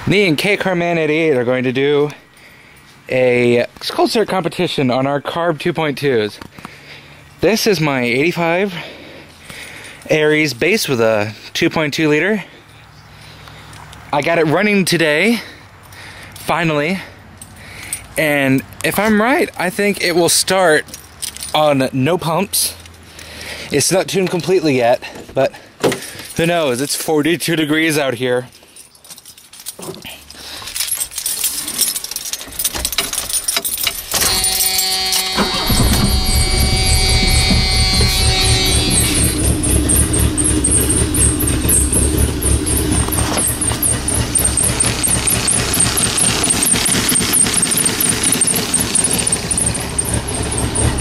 Me and kcar Man 88 are going to do a cold start competition on our carbbed 2.2s. This is my 85 Aries base with a 2.2 liter. I got it running today, finally, and if I'm right, I think it will start on no pumps. It's not tuned completely yet, but who knows? It's 42 degrees out here.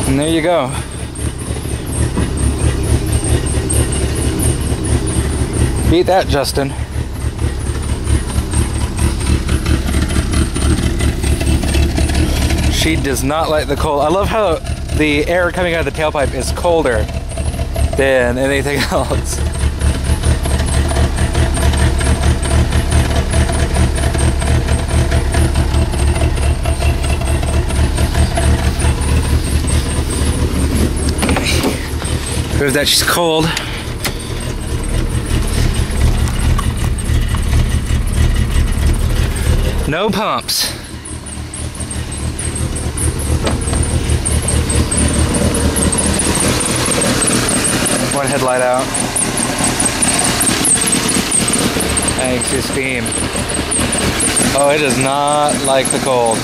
And there you go. Beat that, Justin. She does not like the cold. I love how the air coming out of the tailpipe is colder than anything else. Prove that she's cold. No pumps. One headlight out. Thanks to steam. Oh, it does not like the cold.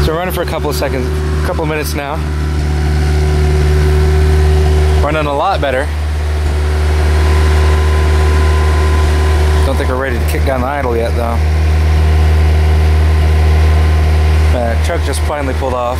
So we're running for a couple of seconds, a couple of minutes now. Running a lot better. Don't think we're ready to kick down the idle yet though. Truck just finally pulled off.